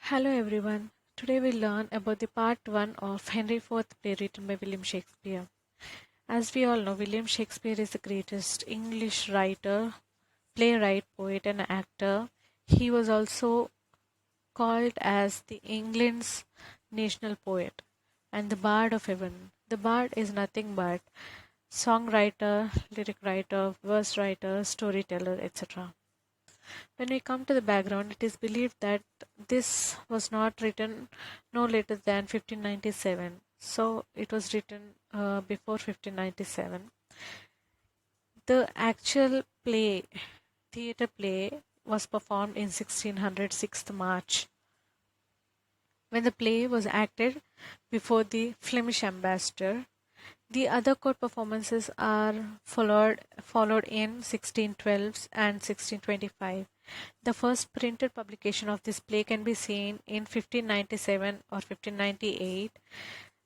Hello everyone. Today we learn about the part 1 of Henry IV play written by William Shakespeare. As we all know, William Shakespeare is the greatest English writer, playwright, poet and actor. He was also called as the England's national poet and the bard of heaven. The bard is nothing but songwriter, lyric writer, verse writer, storyteller, etc. When we come to the background, it is believed that this was not written no later than 1597. So it was written before 1597. The actual play, theatre play, was performed in 1600, 6th March, when the play was acted before the Flemish ambassador. The other court performances are followed in 1612 and 1625. The first printed publication of this play can be seen in 1597 or 1598.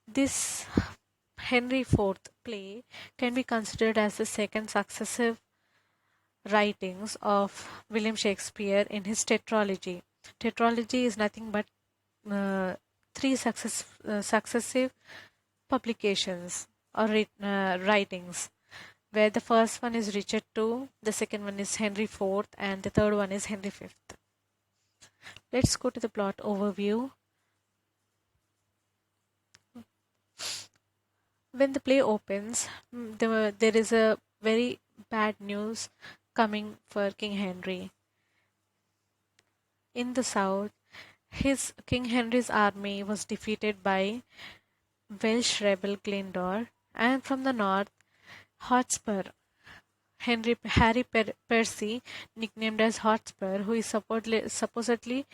This Henry IV play can be considered as the second successive writings of William Shakespeare in his tetralogy. Tetralogy is nothing but three successive publications or writings, where the first one is Richard II, the second one is Henry IV, and the third one is Henry V. Let's go to the plot overview. When the play opens, there is a very bad news coming for King Henry. In the south, his King Henry's army was defeated by Welsh rebel Glyndor, and from the north, Hotspur, Harry Percy, nicknamed as Hotspur, who is supposedly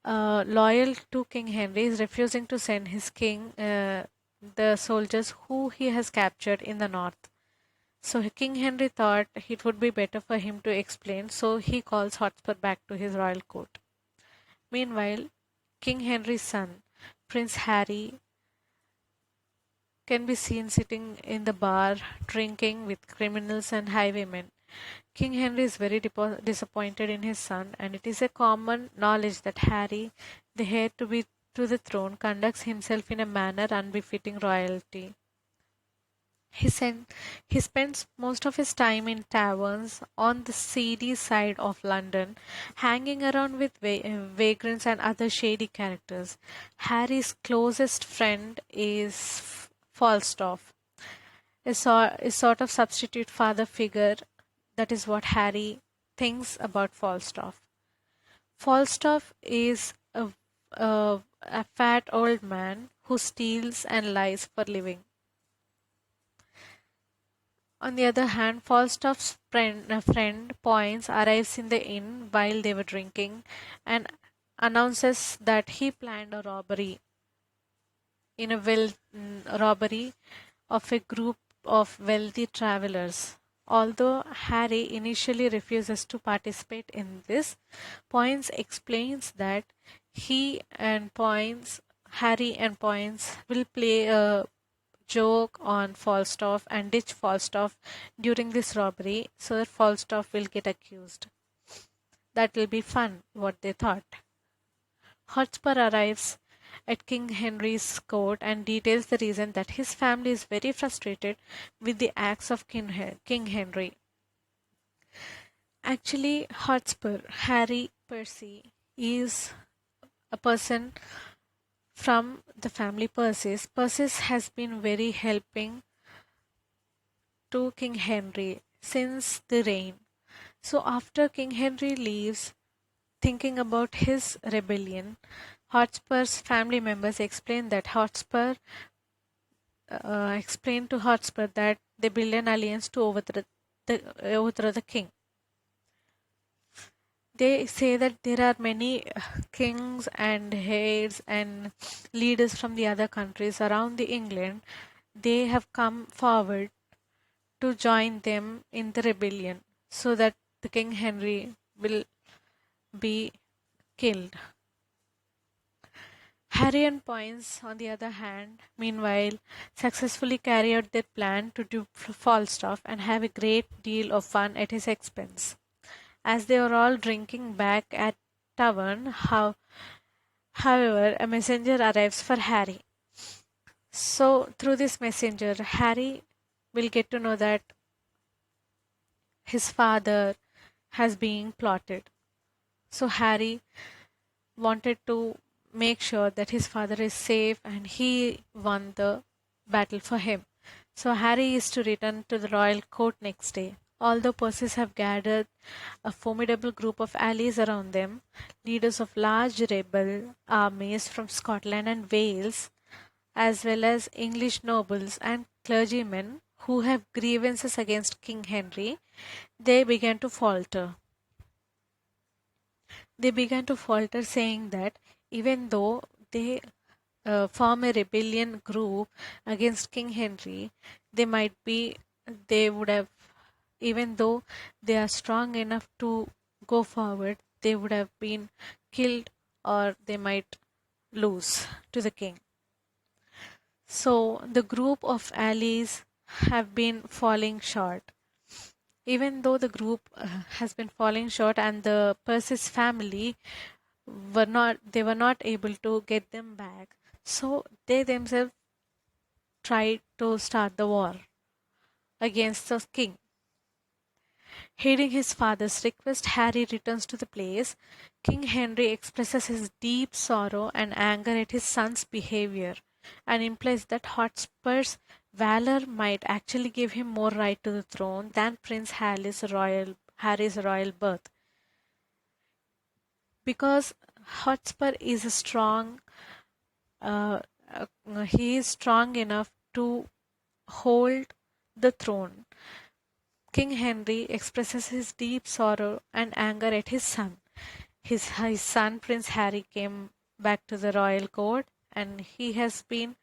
loyal to King Henry, is refusing to send his king the soldiers who he has captured in the north. So King Henry thought it would be better for him to explain, so he calls Hotspur back to his royal court. Meanwhile, King Henry's son, Prince Harry, can be seen sitting in the bar drinking with criminals and highwaymen. King Henry is very disappointed in his son, and it is a common knowledge that Harry, the heir to the throne, conducts himself in a manner unbefitting royalty. He spends most of his time in taverns on the seedy side of London, hanging around with vagrants and other shady characters. Harry's closest friend is Falstaff, a sort of substitute father figure. That is what Harry thinks about Falstaff. Falstaff is a fat old man who steals and lies for living. On the other hand, Falstaff's friend Poins arrives in the inn while they were drinking and announces that he planned a robbery robbery of a group of wealthy travelers. Although Harry initially refuses to participate in this, Poins explains that Harry and Poins will play a joke on Falstaff and ditch Falstaff during this robbery, so that Falstaff will get accused. That will be fun, what they thought. Hotspur arrives at King Henry's court and details the reason that his family is very frustrated with the acts of King Henry. Actually, Hotspur, Harry Percy, is a person from the family Percy. Percy has been very helping to King Henry since the reign. So after King Henry leaves, thinking about his rebellion, Hotspur's family members explained to Hotspur that they build an alliance to overthrow the king. They say that there are many kings and heads and leaders from the other countries around the England. They have come forward to join them in the rebellion so that the King Henry will be killed. Harry and Poins, on the other hand, meanwhile, successfully carry out their plan to dupe Falstaff and have a great deal of fun at his expense. As they are all drinking back at tavern, However, a messenger arrives for Harry. So, through this messenger, Harry will get to know that his father has been plotted. So, Harry wanted to make sure that his father is safe and he won the battle for him. So Harry is to return to the royal court next day. Although Perseus have gathered a formidable group of allies around them, leaders of large rebel armies from Scotland and Wales, as well as English nobles and clergymen who have grievances against King Henry, they began to falter. They began to falter, saying that even though they form a rebellion group against King Henry, they might be, they would have, even though they are strong enough to go forward, they would have been killed or they might lose to the king. So the group of allies have been falling short. Even though the group has been falling short and the Persis family were not able to get them back, so they themselves tried to start the war against the king. Heeding his father's request, Harry returns to the place. King Henry expresses his deep sorrow and anger at his son's behavior and implies that Hotspur's valor might actually give him more right to the throne than Prince Harry's royal birth. Because Hotspur is a strong, uh, he is strong enough to hold the throne. King Henry expresses his deep sorrow and anger at his son. His son, Prince Harry, came back to the royal court and he has been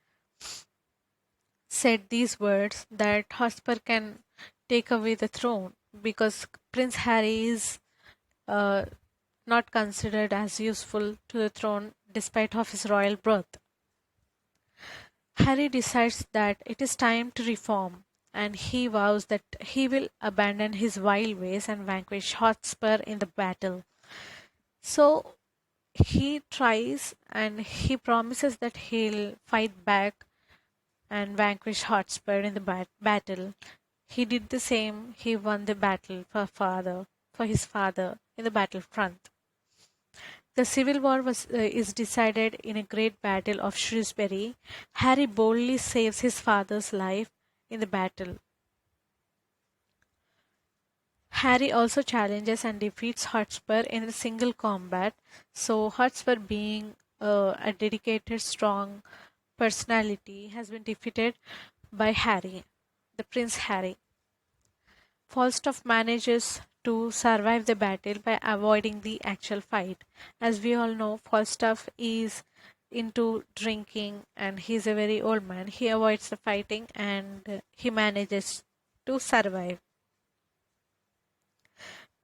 said these words that Hotspur can take away the throne because Prince Harry is uh, not considered as useful to the throne despite of his royal birth. Harry decides that it is time to reform, and he vows that he will abandon his vile ways and vanquish Hotspur in the battle. So he tries and he promises that he'll fight back and vanquish Hotspur in the battle. He did the same. He won the battle for his father in the battlefront. The Civil War is decided in a great battle of Shrewsbury. Harry boldly saves his father's life in the battle. Harry also challenges and defeats Hotspur in a single combat. So Hotspur, being a dedicated, strong personality, has been defeated by Harry, the Prince Harry. Falstaff manages to survive the battle by avoiding the actual fight. As we all know, Falstaff is into drinking and he's a very old man. He avoids the fighting and he manages to survive.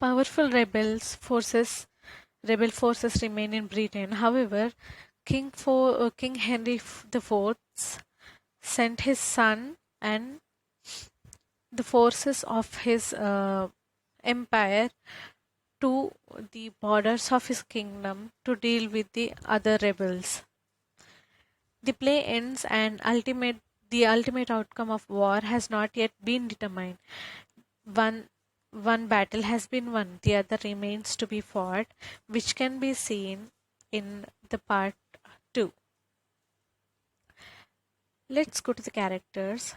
Powerful rebel forces remain in Britain. However, King Henry the Fourth sent his son and the forces of his empire to the borders of his kingdom to deal with the other rebels. The play ends and the ultimate outcome of war has not yet been determined. One one battle has been won, the other remains to be fought, which can be seen in the part 2. Let's go to the characters.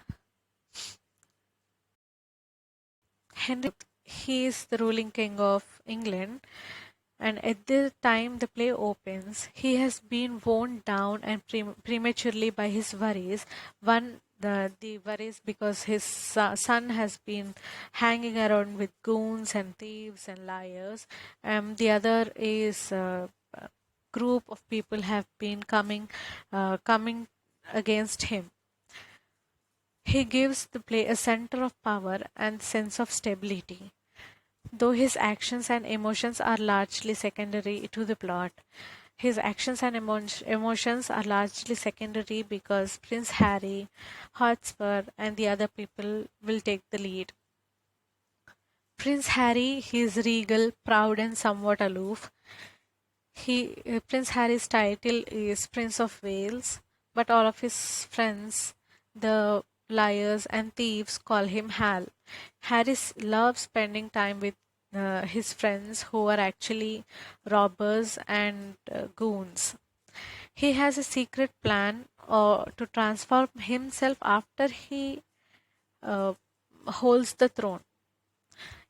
Henry, he is the ruling king of England, and at the time the play opens, he has been worn down and prematurely by his worries. The worries because his son has been hanging around with goons and thieves and liars. The other is a group of people have been coming against him. He gives the play a center of power and sense of stability. Though his actions and emotions are largely secondary to the plot, his actions and emotions are largely secondary because Prince Harry, Hotspur, and the other people will take the lead. Prince Harry, he is regal, proud, and somewhat aloof. Prince Harry's title is Prince of Wales, but all of his friends, the liars and thieves, call him Hal. Harry loves spending time with his friends who are actually robbers and goons. He has a secret plan to transform himself after he uh, holds the throne.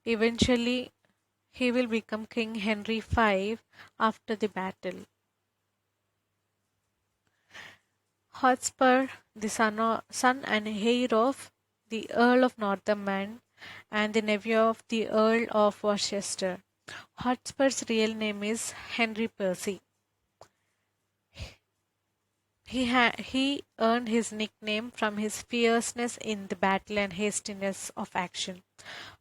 Eventually, he will become King Henry V after the battle. Hotspur, the son and heir of the Earl of Northumberland and the nephew of the Earl of Worcester. Hotspur's real name is Henry Percy. He earned his nickname from his fierceness in the battle and hastiness of action.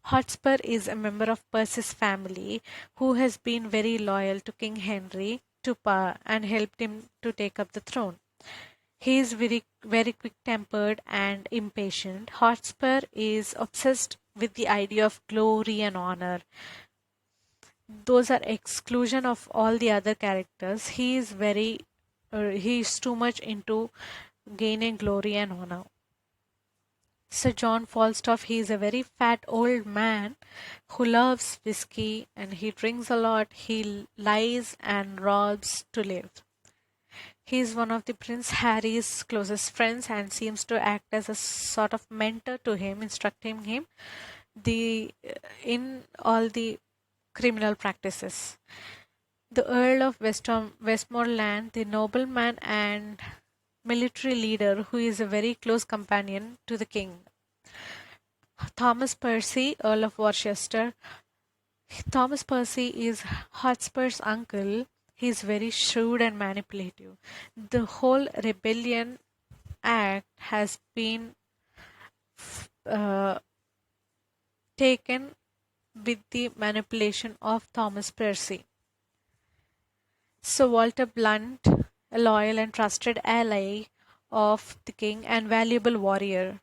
Hotspur is a member of Percy's family who has been very loyal to King Henry to power and helped him to take up the throne. He is very quick-tempered and impatient. Hotspur is obsessed with the idea of glory and honor. Those are exclusion of all the other characters. He is too much into gaining glory and honor. Sir John Falstaff, he is a very fat old man who loves whiskey and he drinks a lot. He lies and robs to live. He is one of the Prince Harry's closest friends and seems to act as a sort of mentor to him, instructing him the in all the criminal practices. The Earl of Westmoreland, the nobleman and military leader who is a very close companion to the king. Thomas Percy, Earl of Worcester. Thomas Percy is Hotspur's uncle. He is very shrewd and manipulative. The whole rebellion act has been uh, taken with the manipulation of Thomas Percy. Sir Walter Blunt, a loyal and trusted ally of the king and valuable warrior.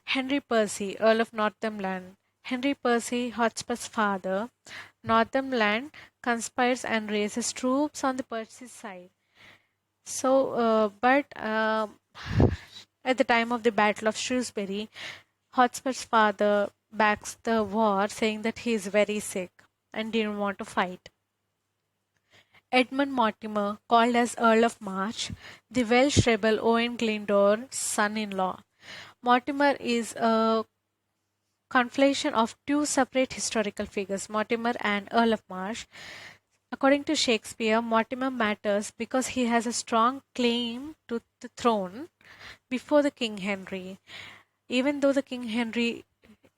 Henry Percy, Earl of Northumberland. Henry Percy, Hotspur's father. Northumberland conspires and raises troops on the Percy side. But at the time of the Battle of Shrewsbury, Hotspur's father backs the war, saying that he is very sick and didn't want to fight. Edmund Mortimer, called as Earl of March, the Welsh rebel Owen Glendower's son-in-law. Mortimer is a conflation of two separate historical figures, Mortimer and Earl of March. According to Shakespeare, Mortimer matters because he has a strong claim to the throne before the King Henry. Even though the King Henry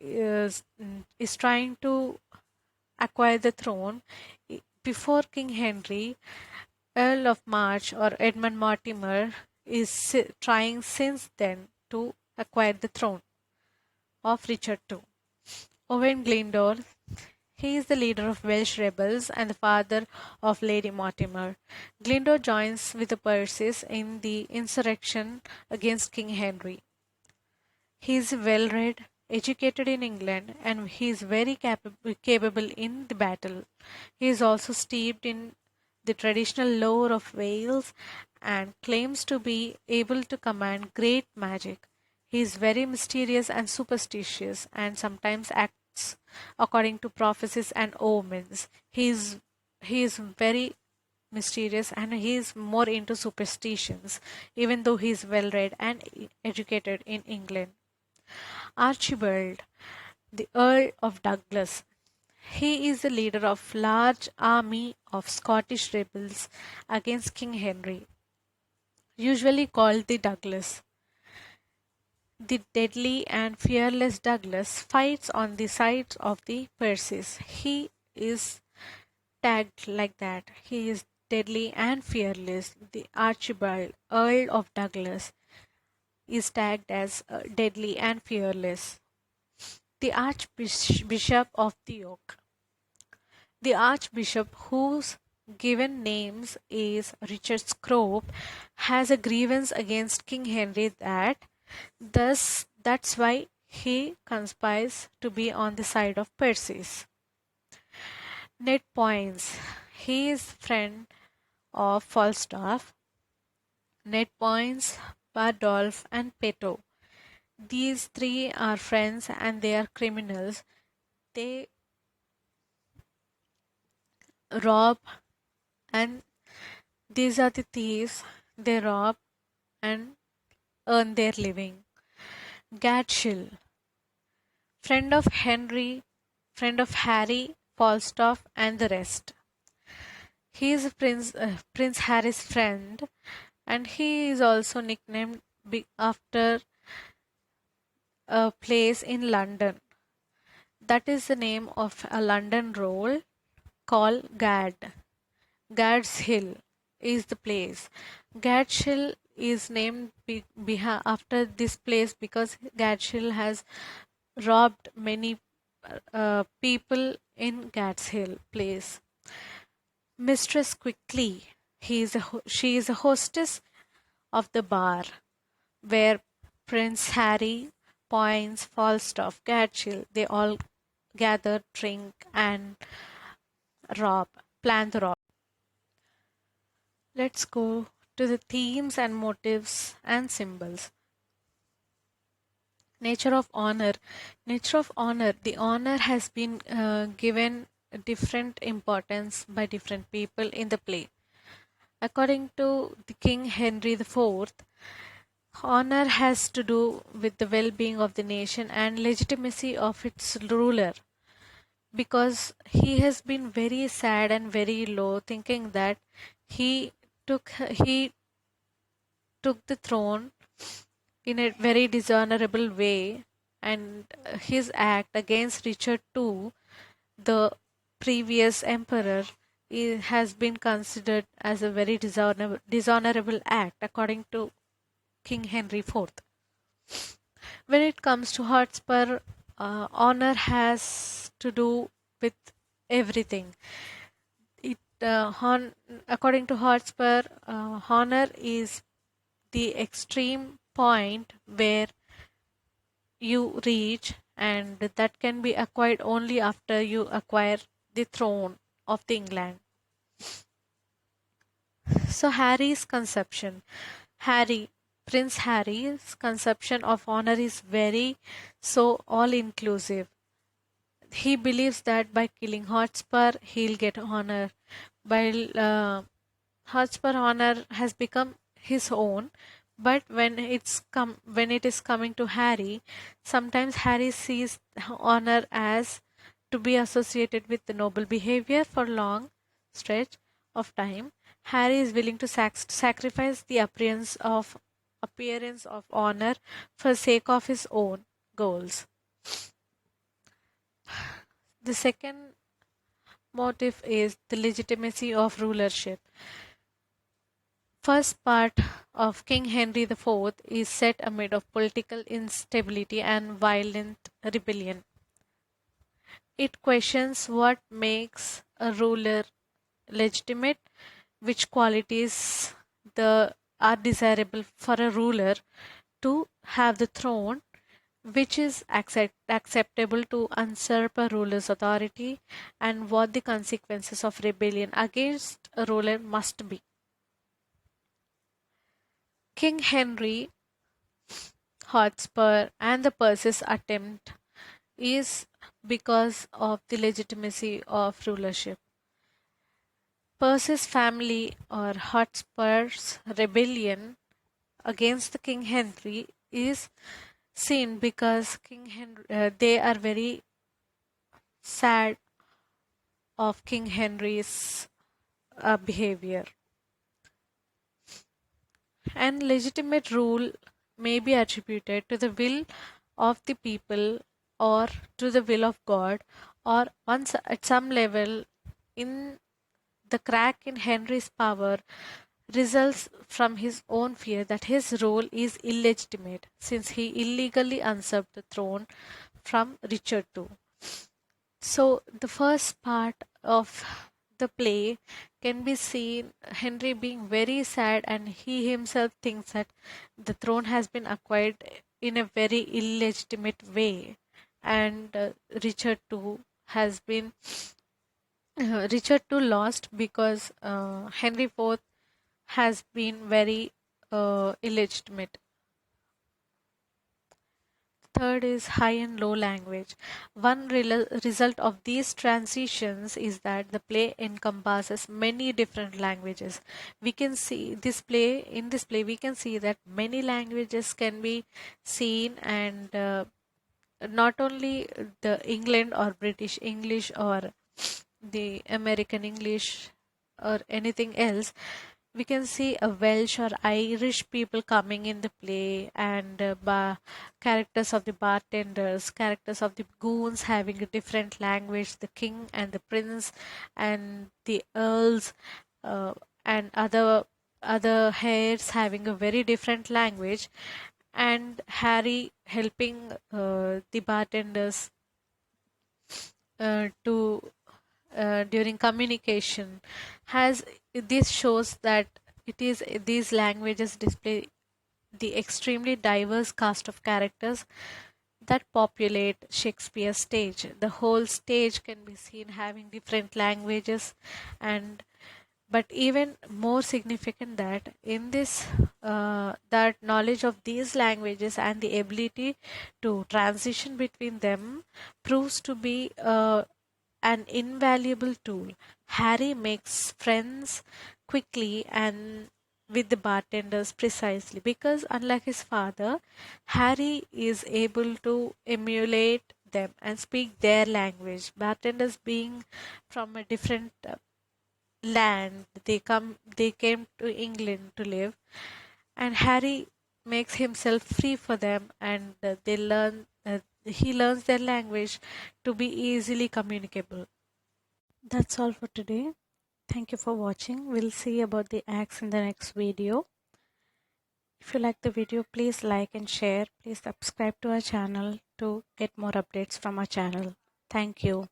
is trying to acquire the throne, before King Henry, Earl of March or Edmund Mortimer is trying since then to acquire the throne of Richard II. Owen Glendower, he is the leader of Welsh rebels and the father of Lady Mortimer. Glendower joins with the Percys in the insurrection against King Henry. He is well-read, educated in England, and he is very capable in the battle. He is also steeped in the traditional lore of Wales and claims to be able to command great magic. He is very mysterious and superstitious and sometimes acts according to prophecies and omens. He is very mysterious and he is more into superstitions, even though he is well read and educated in England. Archibald, the Earl of Douglas. He is the leader of large army of Scottish rebels against King Henry, usually called the Douglas. The deadly and fearless Douglas fights on the side of the Percys. He is tagged like that. He is deadly and fearless. The Archibald, Earl of Douglas, is tagged as deadly and fearless. The Archbishop of the Oak. The Archbishop, whose given names is Richard Scrope, has a grievance against King Henry that's why he conspires to be on the side of Percy. Ned Poins. He is friend of Falstaff, Ned Poins, Bardolph, and Peto. These three are friends and they are criminals. They rob, and these are the thieves. They rob and earn their living. Gatchel, friend of Harry, Falstaff, and the rest. He is Prince Harry's friend, and he is also nicknamed after a place in London. That is the name of a London role called Gad. Gad's Hill is the place. Gad's Hill is named after this place because Gad's Hill has robbed many people in Gad's Hill place. Mistress Quickly, she is a hostess of the bar where Prince Harry, Poins, Falstaff, Gatchel, they all gather, drink, and plan the rob. Let's go to the themes and motives and symbols. Nature of honor. Nature of honor. The honor has been given different importance by different people in the play. According to the King Henry IV, honor has to do with the well-being of the nation and legitimacy of its ruler, because he has been very sad and very low, thinking that he he took the throne in a very dishonorable way, and his act against Richard II, the previous emperor, has been considered as a very dishonorable act according to King Henry IV. When it comes to Hotspur, honor has to do with everything. According to Hotspur, honor is the extreme point where you reach, and that can be acquired only after you acquire the throne of the England. So Harry's conception. Prince Harry's conception of honor is very so all-inclusive. He believes that by killing Hotspur, he'll get honor. While Hotspur honor has become his own, but when it is coming to Harry, sometimes Harry sees honor as to be associated with the noble behavior for long stretch of time. Harry is willing to sacrifice the appearance of honor for sake of his own goals. The second motive is the legitimacy of rulership. First part of King Henry IV is set amid of political instability and violent rebellion. It questions what makes a ruler legitimate, which qualities are desirable for a ruler to have the throne, which is acceptable to usurp a ruler's authority, and what the consequences of rebellion against a ruler must be. King Henry, Hotspur, and the Percy's attempt is because of the legitimacy of rulership. Percy's family or Hotspur's rebellion against the King Henry is seen because they are very sad of King Henry's behavior. And legitimate rule may be attributed to the will of the people or to the will of God, or once at some level in the crack in Henry's power results from his own fear that his rule is illegitimate since he illegally usurped the throne from Richard II. So the first part of the play can be seen Henry being very sad, and he himself thinks that the throne has been acquired in a very illegitimate way, and Richard II has been Richard II lost because Henry IV has been very illegitimate. Third is high and low language. One result of these transitions is that the play encompasses many different languages. We can see this play we can see that many languages can be seen, and not only the England or British English or the American English or anything else. We can see a Welsh or Irish people coming in the play, and characters of the bartenders, characters of the goons having a different language, the king and the prince and the earls, and other heirs having a very different language, and Harry helping the bartenders to during communication. Has This shows that it is these languages display the extremely diverse cast of characters that populate Shakespeare's stage. The whole stage can be seen having different languages, and but even more significant that in this that knowledge of these languages and the ability to transition between them proves to be an invaluable tool. Harry makes friends quickly and with the bartenders precisely because, unlike his father, Harry is able to emulate them and speak their language. Bartenders being from a different land, they came to England to live, and Harry makes himself free for them, and he learns their language to be easily communicable. That's all for today. Thank you for watching. We'll see about the acts in the next video. If you like the video, please like and share. Please subscribe to our channel to get more updates from our channel. Thank you.